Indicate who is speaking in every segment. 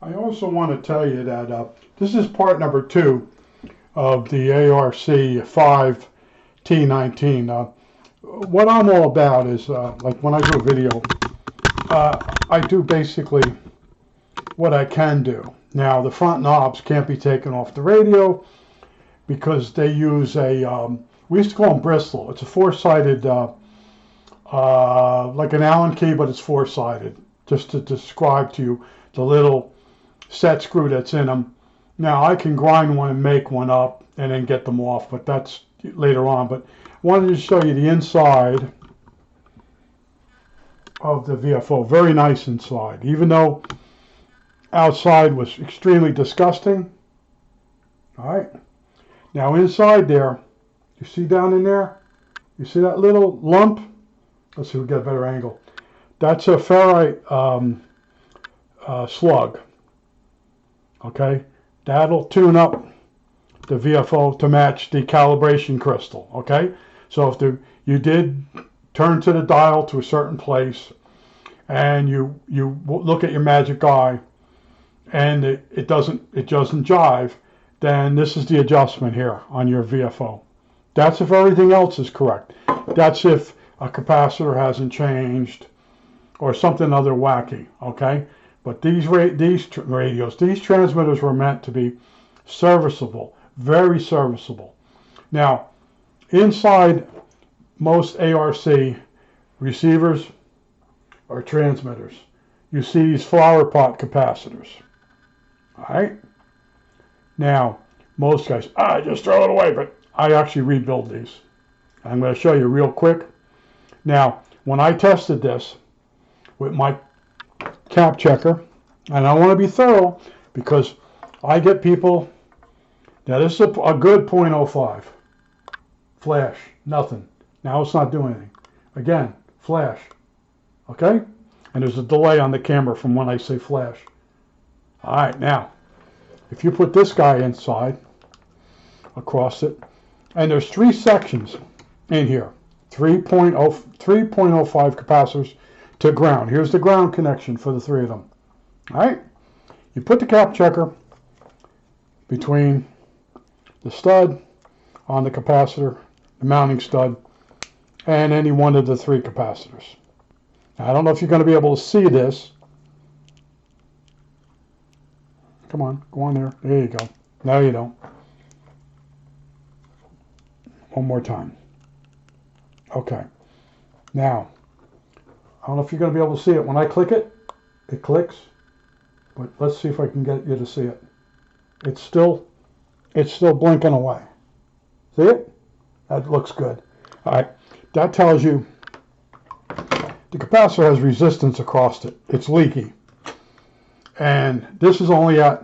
Speaker 1: I also want to tell you that this is part number 2 of the ARC-5 T-19. What I'm all about is, like when I do a video, I do basically what I can do. Now, the front knobs can't be taken off the radio because they use a, we used to call them Bristol. It's a four-sided, like an Allen key, but it's four-sided, just to describe to you the little set screw that's in them. Now, I can grind one and make one up and then get them off, but that's later on. But I wanted to show you the inside of the VFO. Very nice inside, even though outside was extremely disgusting. All right. Now, inside there, you see down in there, you see that little lump? Let's see if we get a better angle. That's a ferrite slug. Okay, that'll tune up the VFO to match the calibration crystal. Okay, so if you did turn to the dial to a certain place and you look at your magic eye and it doesn't jive, then this is the adjustment here on your VFO. That's if everything else is correct. That's if a capacitor hasn't changed or something other wacky. Okay. But these transmitters were meant to be serviceable, very serviceable. Now, inside most ARC receivers or transmitters, you see these flower pot capacitors. All right? Now, most guys, just throw it away, but I actually rebuild these. I'm going to show you real quick. Now, when I tested this with my cap checker, and I want to be thorough because I get people. Now this is a good 0.05 flash, nothing. Now it's not doing anything. Again, flash. Okay, and there's a delay on the camera from when I say flash. All right, now if you put this guy inside across it, and there's 3 sections in here, 3.05 capacitors to ground. Here's the ground connection for the 3 of them. All right, you put the cap checker between the stud on the capacitor, the mounting stud, and any one of the 3 capacitors. Now, I don't know if you're going to be able to see this. Come on, go on there. There you go. No, you don't. One more time. Okay. Now, I don't know if you're going to be able to see it. When I click it, it clicks. But let's see if I can get you to see it. It's still blinking away. See it? That looks good. All right. That tells you the capacitor has resistance across it. It's leaky. And this is only at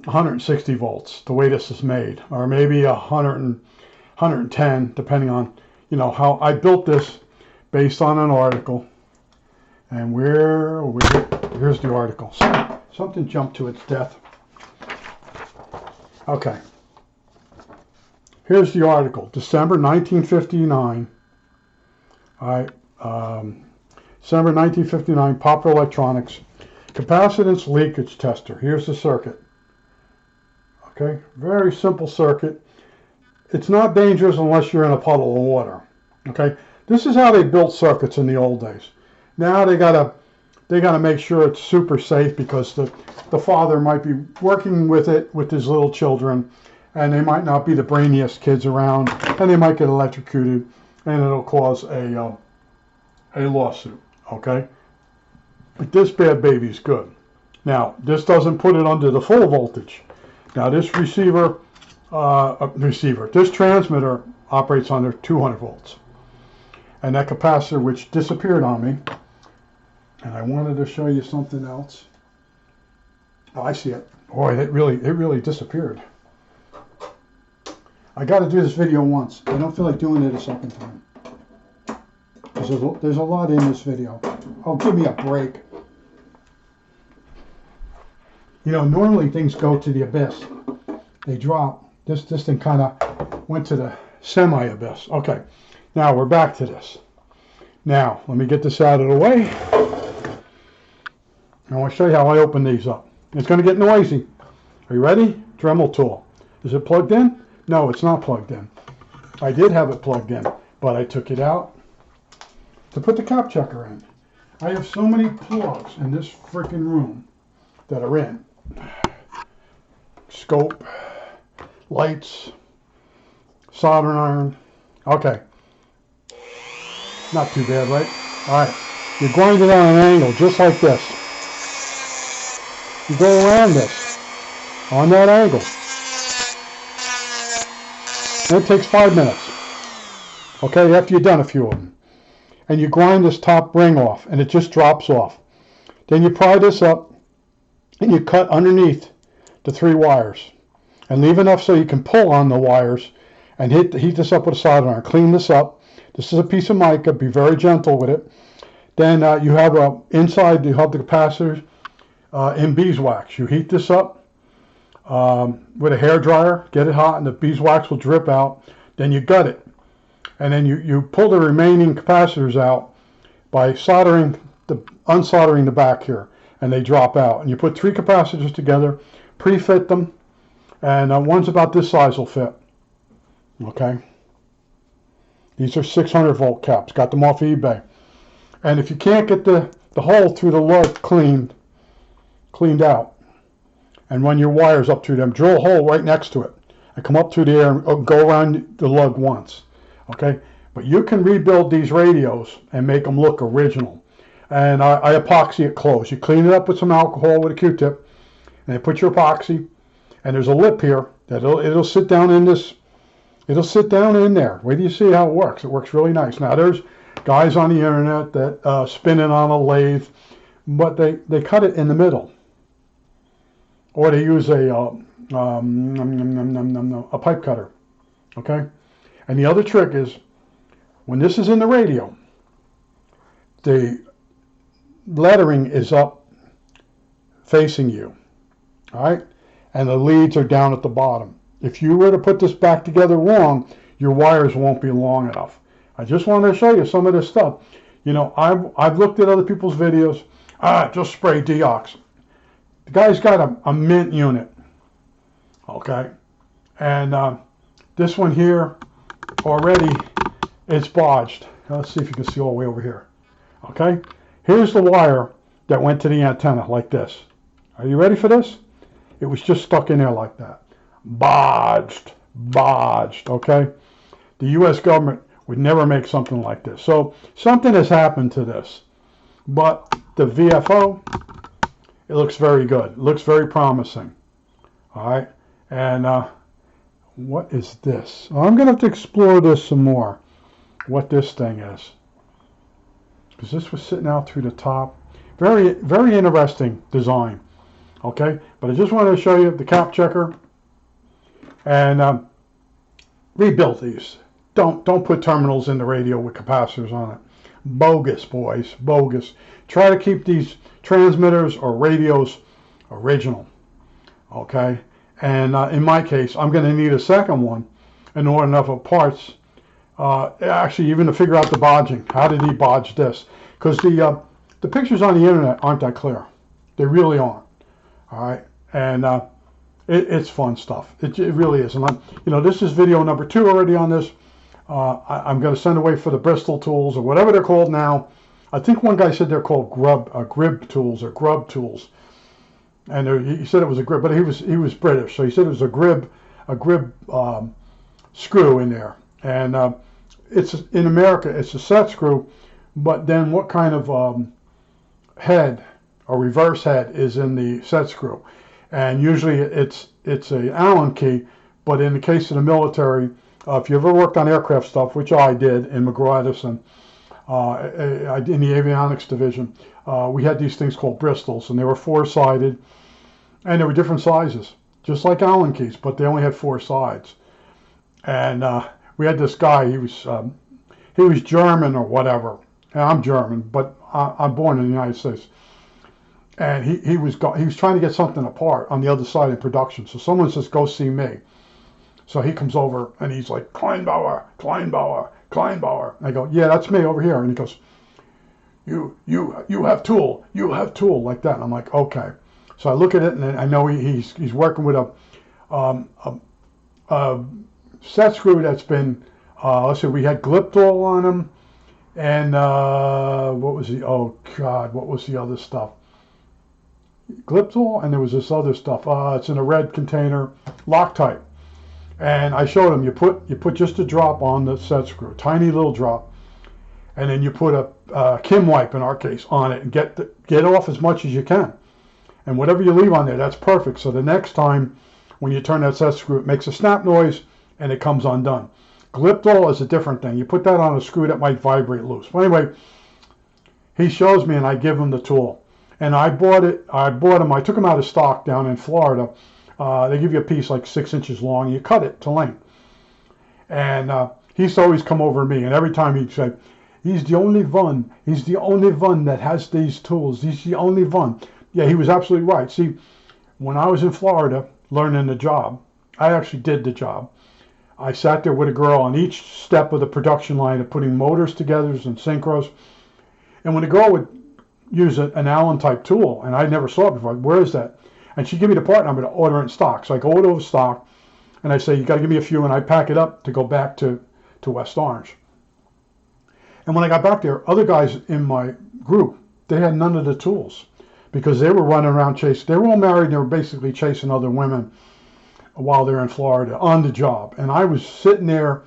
Speaker 1: 160 volts, the way this is made. Or maybe 110, depending on, how I built this based on an article. And here's the article. Something jumped to its death. Okay. Here's the article. December 1959. All right. December 1959, Popular Electronics. Capacitance leakage tester. Here's the circuit. Okay. Very simple circuit. It's not dangerous unless you're in a puddle of water. Okay. This is how they built circuits in the old days. Now they gotta make sure it's super safe because the father might be working with it with his little children, and they might not be the brainiest kids around, and they might get electrocuted, and it'll cause a lawsuit. Okay, but this bad baby's good. Now this doesn't put it under the full voltage. Now this this transmitter operates under 200 volts, and that capacitor, which disappeared on me. And I wanted to show you something else. Oh, I see it. Boy, it really disappeared. I got to do this video once. I don't feel like doing it a second time. There's a lot in this video. Oh, give me a break. Normally things go to the abyss. They drop. This thing kind of went to the semi-abyss. Okay, now we're back to this. Now, let me get this out of the way. I want to show you how I open these up. It's going to get noisy. Are you ready? Dremel tool. Is it plugged in? No, it's not plugged in. I did have it plugged in, but I took it out to put the cap checker in. I have so many plugs in this freaking room that are in. Scope, lights, soldering iron. Okay. Not too bad, right? All right. You grind it on an angle, just like this. You go around this on that angle. And it takes 5 minutes. Okay, after you've done a few of them. And you grind this top ring off, and it just drops off. Then you pry this up, and you cut underneath the 3 wires. And leave enough so you can pull on the wires and heat this up with a soldering iron. Clean this up. This is a piece of mica. Be very gentle with it. Then you have inside you have the capacitors in beeswax. You heat this up with a hair dryer. Get it hot, and the beeswax will drip out. Then you gut it, and then you pull the remaining capacitors out by unsoldering the back here, and they drop out. And you put 3 capacitors together, pre-fit them, and one's about this size will fit. Okay. These are 600 volt caps. Got them off eBay. And if you can't get the hole through the lug cleaned out, and run your wires up through them, drill a hole right next to it, and come up through the air and go around the lug once. Okay? But you can rebuild these radios and make them look original. And I epoxy it closed. You clean it up with some alcohol with a Q-tip, and you put your epoxy, and there's a lip here that it'll sit down in this. It'll sit down in there. Wait till you see how it works. It works really nice. Now there's guys on the internet that spin it on a lathe, but they cut it in the middle, or they use a pipe cutter. Okay, and the other trick is when this is in the radio, the lettering is up facing you. All right, and the leads are down at the bottom. If you were to put this back together wrong, your wires won't be long enough. I just wanted to show you some of this stuff. You know, I've looked at other people's videos. Just spray deox. The guy's got a mint unit. Okay, and this one here already it's bodged. Let's see if you can see all the way over here. Okay, here's the wire that went to the antenna like this. Are you ready for this? It was just stuck in there like that. Bodged, okay? The U.S. government would never make something like this. So something has happened to this. But the VFO, it looks very good. It looks very promising. All right? And what is this? I'm going to have to explore this some more, what this thing is. Because this was sitting out through the top. Very, very interesting design. Okay? But I just wanted to show you the cap checker. And rebuild these. Don't put terminals in the radio with capacitors on it. Bogus, boys, bogus. Try to keep these transmitters or radios original. Okay, and in my case, I'm going to need a second one in order enough of parts. Actually, even to figure out the bodging. How did he bodge this? Because the pictures on the internet aren't that clear. They really aren't. All right, and it's fun stuff. It really is. And this is video number 2 already on this. I'm going to send away for the Bristol tools or whatever they're called now. I think one guy said they're called grib tools or grub tools, and he said it was a grib, but he was British, so he said it was a grib screw in there. And it's in America it's a set screw, but then what kind of head or reverse head is in the set screw? And usually it's a Allen key, but in the case of the military, if you ever worked on aircraft stuff, which I did in McGraw-Edison, in the avionics division, we had these things called Bristols, and they were 4-sided, and they were different sizes, just like Allen keys, but they only had 4 sides. And we had this guy, he was German or whatever, and I'm German, but I'm born in the United States. And he was trying to get something apart on the other side in production. So someone says, "Go see me." So he comes over and he's like, "Kleinbauer, Kleinbauer, Kleinbauer." And I go, "Yeah, that's me over here." And he goes, "You have tool, like that." And I'm like, "Okay." So I look at it, and I know he's working with a set screw that's been, let's see, we had Gliptol on him, and what was the, oh God, what was the other stuff? Gliptol, and there was this other stuff. It's in a red container, Loctite. And I showed him, you put just a drop on the set screw, tiny little drop, and then you put a Kim wipe, in our case, on it, and get off as much as you can. And whatever you leave on there, that's perfect. So the next time when you turn that set screw, it makes a snap noise and it comes undone. Gliptol is a different thing. You put that on a screw that might vibrate loose. But anyway, he shows me and I give him the tool. And I bought him, I took him out of stock down in Florida. They give you a piece like 6 inches long. You cut it to length. And he used to always come over to me, and every time he'd say, he's the only one that has these tools. He's the only one. Yeah, he was absolutely right. See, when I was in Florida learning the job, I actually did the job. I sat there with a girl on each step of the production line of putting motors together and synchros. And when the girl would use an Allen type tool, and I never saw it before, where is that? And she'd give me the part number to order it in stock. So I go over stock, and I say, you got to give me a few, and I pack it up to go back to West Orange. And when I got back there, other guys in my group, they had none of the tools because they were running around chasing. They were all married, and they were basically chasing other women while they're in Florida on the job. And I was sitting there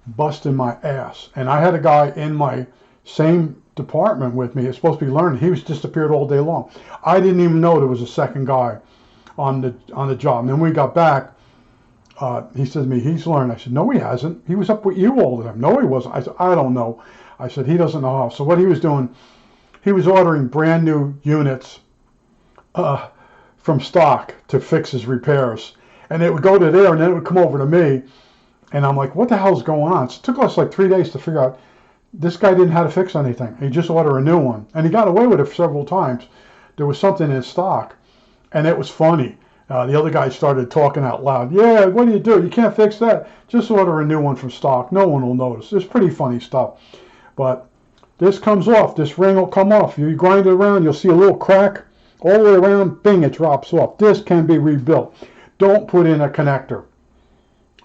Speaker 1: busting my ass. And I had a guy in my same department with me. It's supposed to be learning. He was disappeared all day long. I didn't even know there was a second guy on the job. And then when we got back, he said to me, he's learned. I said, no, he hasn't. He was up with you all the time. No, he wasn't. I said, I don't know. I said, he doesn't know how. So what he was doing, he was ordering brand new units from stock to fix his repairs. And it would go to there, and then it would come over to me. And I'm like, what the hell's going on? So it took us like 3 days to figure out this guy didn't know how to fix anything. He just ordered a new one. And he got away with it several times. There was something in stock, and it was funny. The other guy started talking out loud. Yeah, what do? You can't fix that. Just order a new one from stock. No one will notice. It's pretty funny stuff. But this comes off. This ring will come off. You grind it around, you'll see a little crack all the way around. Bing, it drops off. This can be rebuilt. Don't put in a connector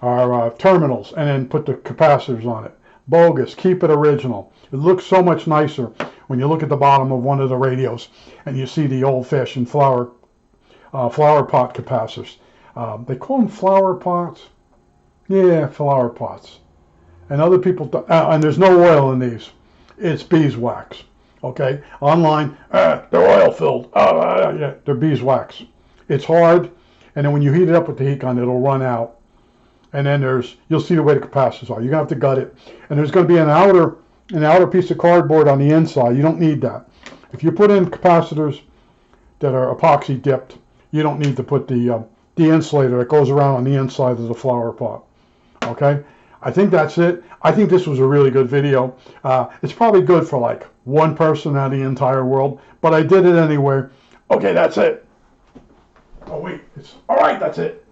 Speaker 1: or terminals and then put the capacitors on it. Bogus. Keep it original. It looks so much nicer when you look at the bottom of one of the radios and you see the old-fashioned flower pot capacitors. They call them flower pots. Yeah, flower pots. And other people, and there's no oil in these. It's beeswax. Okay? Online, they're oil-filled. Yeah, they're beeswax. It's hard, and then when you heat it up with the heat gun, it'll run out. And then you'll see the way the capacitors are. You're going to have to gut it. And there's going to be an outer piece of cardboard on the inside. You don't need that. If you put in capacitors that are epoxy dipped, you don't need to put the insulator that goes around on the inside of the flower pot. Okay? I think that's it. I think this was a really good video. It's probably good for like one person out of the entire world, but I did it anyway. Okay, that's it. Oh wait, all right, that's it.